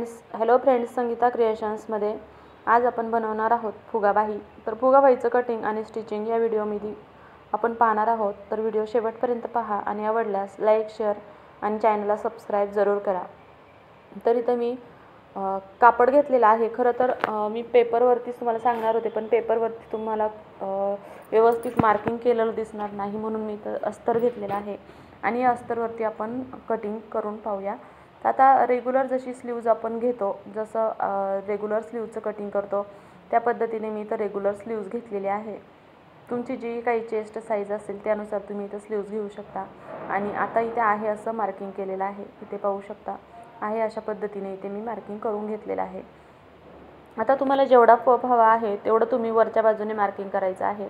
Hello friends, Sangeeta क्रिएशन्समध्ये आज आपण बनवणार आहोत फुगाबाई। तर फुगाबाईचं कटिंग आणि स्टिचिंग या व्हिडिओमध्ये आपण पाहणार आहोत। तर व्हिडिओ शेवटपर्यंत पहा आणि आवडल्यास लाईक, शेअर आणि चॅनलला सबस्क्राईब जरूर करा। तर इथं मी कापड घेतलेला आहे। खरं तर मी पेपरवरतीच तुम्हाला सांगणार होते, पण पेपरवरती तुम्हाला व्यवस्थित मार्किंग केलेलं दिसणार नाही, म्हणून मी इथं अस्तर घेतलेला आहे आणि या अस्तरवरती आपण कटिंग करून पाहूया। तर आता रेग्युलर जशी स्लीव्ज आपण घेतो, जसं रेग्युलर स्लीव्जचं कटिंग करतो त्या पद्धतीने मी इथं रेग्युलर स्लीव्ज घेतलेली आहे। तुमची जी काही चेस्ट साईज असेल त्यानुसार तुम्ही इथं स्लीव्ज घेऊ शकता। आणि आता इथे आहे असं मार्किंग केलेलं आहे, इथे पाहू शकता आहे अशा पद्धतीने इथे मी मार्किंग करून घेतलेलं आहे। आता तुम्हाला जेवढा पप हवा आहे तेवढं तुम्ही वरच्या बाजूने मार्किंग करायचं आहे।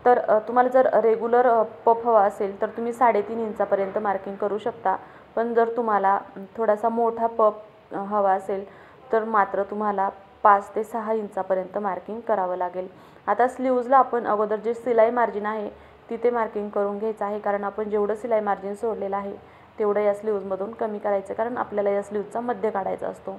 तर तुम्हाला जर रेग्युलर पप हवा असेल तर तुम्ही 3.5 इंचापर्यंत मार्किंग करू शकता, पण जर तुम्हाला थोडासा मोठा पप हवा असेल तर मात्र तुम्हाला 5 ते 6 इंचापर्यंत मार्किंग करावं लागेल। आता स्लीव्जला आपण अगोदर जे सिलाई मार्जिन आहे तिथे मार्किंग करून घ्यायचं आहे, कारण आपण जेवढं सिलाई मार्जिन सोडलेलं आहे तेवढं या स्लीव्जमधून कमी करायचं, कारण आपल्याला या स्लीव्जचा मध्य काढायचा असतो।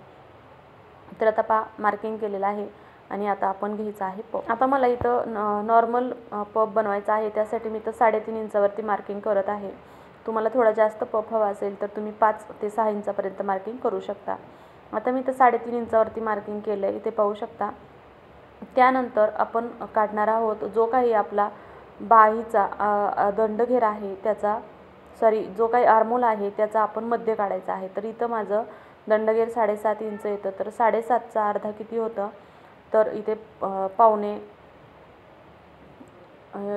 तर आता मार्किंग केलेलं आहे आणि आता आपण घ्यायचं आहे पप। आता मला इथं नॉर्मल पप बनवायचा आहे, त्यासाठी मी इथं 3.5 इंचावरती मार्किंग करत आहे। तुम्हाला थोडा जास्त पप हवा असेल तर तुम्ही 5 ते 6 इंचापर्यंत मार्किंग करू शकता। आता मी इथं 3.5 इंचावरती मार्किंग केलं आहे, इथे पाहू शकता। त्यानंतर आपण काढणार आहोत जो काही आपला बाहीचा दंडघेर आहे त्याचा, जो काही आर्मोल आहे त्याचा आपण मध्य काढायचा आहे। तर इथं माझं दंडघेर 7.5 इंच येतं, तर 7.5चा अर्धा किती होतं, तर इथे पावणे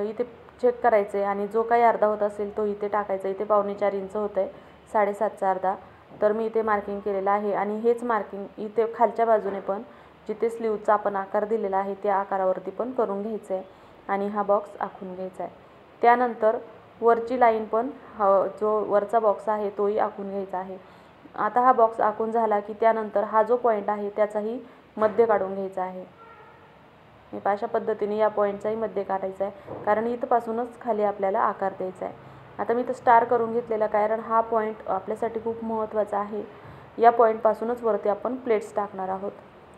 इथे चेक करायचे आणि जो काही अर्धा होत असेल तो इथे टाकायचा। इथे 4.25 इंच होतं आहे, 7.5चा अर्धा, तर मी इथे मार्किंग केलेलं आहे। आणि हेच मार्किंग इथे खालच्या बाजूने पण जिथे स्लीव्जचा आपण आकार दिलेला आहे त्या आकारावरती पण करून घ्यायचं आहे आणि हा बॉक्स आखून घ्यायचा आहे। त्यानंतर वरची लाईन पण जो वरचा बॉक्स आहे तोही आखून घ्यायचा आहे। आता हा बॉक्स आखून झाला की त्यानंतर हा जो पॉईंट आहे त्याचाही मध्य काढून घ्यायचा आहे। मी अशा पद्धतीने या पॉईंटचाही मध्य काढायचा आहे, कारण इथपासूनच खाली आपल्याला आकार द्यायचा आहे। आता मी इथं स्टार करून घेतलेला, कारण हा पॉईंट आपल्यासाठी खूप महत्त्वाचा आहे। या पॉईंटपासूनच वरती आपण प्लेट्स टाकणार आहोत।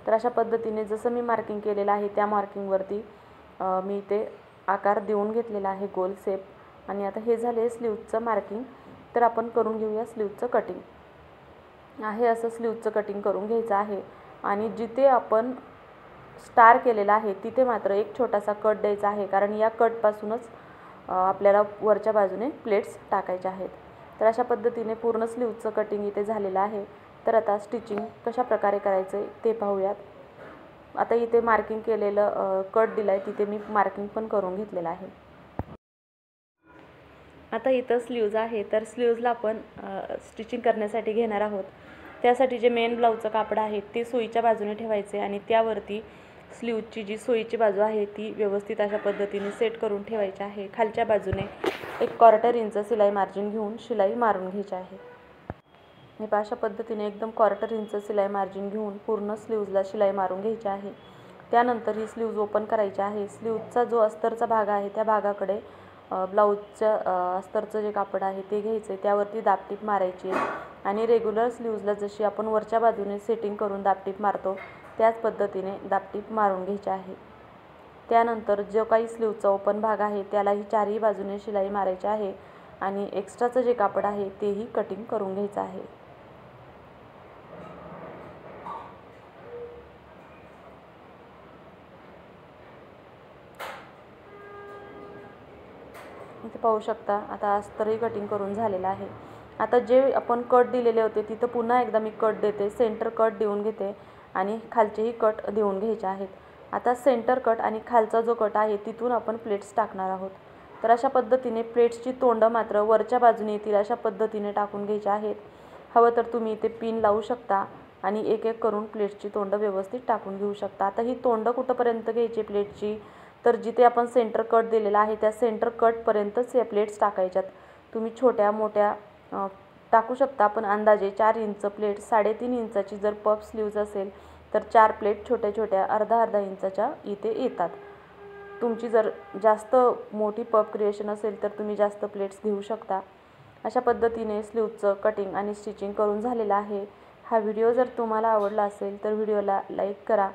तर अशा पद्धतीने जसं मी मार्किंग केलेलं आहे त्या मार्किंगवरती मी इथे आकार देऊन घेतलेला आहे, गोल शेप। आणि आता हे झाले स्लीव्जचं मार्किंग। तर आपण करून घेऊया स्लीव्जचं कटिंग। आहे असं स्लीव्जचं कटिंग करून घ्यायचं आहे आणि जिथे आपण स्टार केलेला आहे तिथे मात्र एक छोटासा कट द्यायचा आहे, कारण या कटपासूनच आपल्याला वरच्या बाजूने प्लेट्स टाकायच्या आहेत। तर अशा पद्धतीने पूर्ण स्लीव्जचं कटिंग इथे झालेलं आहे। तर आता स्टिचिंग कशा प्रकारे करायचं ते पाहूयात। आता इथे मार्किंग केलेलं कट दिला आहे तिथे मी मार्किंग पण करून घेतलेलं आहे। आता इथं स्लीव्ज आहे, तर स्लीव्जला आपण स्टिचिंग करण्यासाठी घेणार आहोत। त्यासाठी जे मेन ब्लाऊजचं कापड आहे ते सुईच्या बाजूने ठेवायचे आणि त्यावरती स्लीव्जची जी सुईची बाजू आहे ती व्यवस्थित अशा पद्धतीने सेट करून ठेवायची आहे। खालच्या बाजूने 1/4 इंच सिलाई मार्जिन घेऊन शिलाई मारून घ्यायची आहे। मी अशा पद्धतीने एकदम 1/4 इंच सिलाई मार्जिन घेऊन पूर्ण स्लीव्जला शिलाई मारून घ्यायची आहे। त्यानंतर ही स्लीव्ज ओपन करायची आहे। स्लीव्जचा जो अस्तरचा भाग आहे त्या भागाकडे ब्लाऊजच्या अस्तरचं जे कापड आहे ते घ्यायचं, त्यावरती दाबटीप मारायची आणि रेग्युलर स्लीव्जला जशी आपण वरच्या बाजूने सेटिंग करून दाबटीप मारतो त्याच पद्धतीने दाबटीप मारून घ्यायची आहे। त्यानंतर जो काही स्लीव्जचा ओपन भाग आहे त्यालाही चारही बाजूने शिलाई मारायची आहे आणि एक्स्ट्राचं जे कापड आहे तेही कटिंग करून घ्यायचं आहे। इथे पाहू शकता आता अस्तरही कटिंग करून झालेलं आहे। आता जे आपण कट दिलेले होते तिथं पुन्हा एकदा मी कट देते, सेंटर कट देऊन घेते आणि खालचेही कट देऊन घ्यायचे आहेत। आता सेंटर कट आणि खालचा जो कट आहे तिथून आपण प्लेट्स टाकणार आहोत। तर अशा पद्धतीने प्लेट्सची तोंड मात्र वरच्या बाजूने येतील अशा पद्धतीने टाकून घ्यायचे आहेत। हवं तर तुम्ही इथे पिन लावू शकता आणि एक एक करून प्लेट्सची तोंड व्यवस्थित टाकून घेऊ शकता। आता ही तोंड कुठंपर्यंत घ्यायची प्लेटची, तर जिथे आपण सेंटर कट दिलेला आहे त्या सेंटर कटपर्यंतच या प्लेट्स टाकायच्यात। तुम्ही छोट्या मोठ्या टाकू शकता, पण अंदाजे 4 इंच प्लेट, 3.5 इंचाची जर पफ स्लीव्ज असेल तर 4 प्लेट छोट्या छोट्या अर्धा इंचाच्या इथे येतात। तुमची जर जास्त मोठी पफ क्रिएशन असेल तर तुम्ही जास्त प्लेट्स घेऊ शकता। अशा पद्धतीने स्लीव्जचं कटिंग आणि स्टिचिंग करून झालेलं आहे। हा व्हिडिओ जर तुम्हाला आवडला असेल तर व्हिडिओला लाईक करा।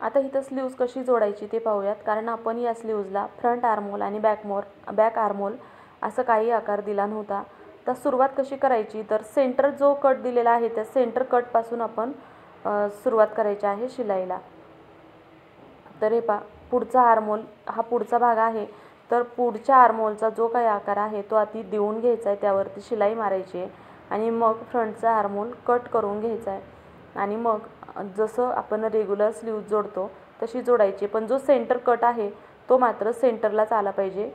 आता इथं स्लीव्ज कशी जोडायची ते पाहूयात, कारण आपण या स्लीव्जला फ्रंट आर्महोल आणि बॅक आर्महोल असं काही आकार दिला नव्हता। तर सुरुवात कशी करायची, तर सेंटर जो कट दिलेला आहे त्या सेंटर कटपासून आपण सुरुवात करायची आहे शिलाईला। तर हे पहा, पुढचा आर्महोल हा पुढचा भाग आहे, तर पुढच्या आर्महोलचा जो काही आकार आहे तो आधी देऊन घ्यायचा आहे, त्यावरती शिलाई मारायची आहे आणि मग फ्रंटचा आर्महोल कट करून घ्यायचा आहे आणि मग जसं आपण रेग्युलर स्लीव्ज जोडतो तशी जोडायची। पण जो सेंटर कट आहे तो मात्र सेंटरलाच आला पाहिजे।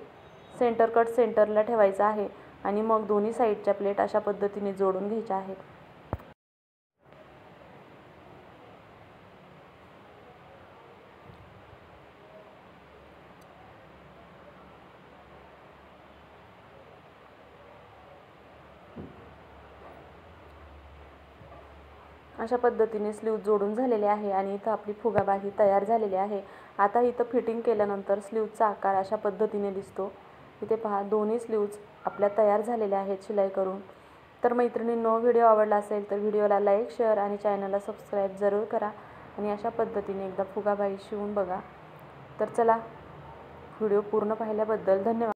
सेंटर कट सेंटरला ठेवायचा आहे आणि मग दोन्ही साईडच्या प्लेट अशा पद्धतीने जोडून घ्यायच्या आहेत। अशा पद्धतीने स्लीव्ज जोडून झालेले आहे आणि इथं आपली फुगाबाही तयार झालेली आहे। आता इथं फिटिंग केल्यानंतर स्लीव्जचा आकार अशा पद्धतीने दिसतो। इथे पहा, दोन्ही स्लीव्ज आपल्या तयार झालेल्या आहेत शिलाई करून। तर मैत्रिणींनो, व्हिडिओ आवडला असेल तर व्हिडिओला लाईक, शेअर आणि चॅनलला सबस्क्राईब जरूर करा आणि अशा पद्धतीने एकदा फुगाबाही शिवून बघा। तर चला, व्हिडिओ पूर्ण पाहिल्याबद्दल धन्यवाद।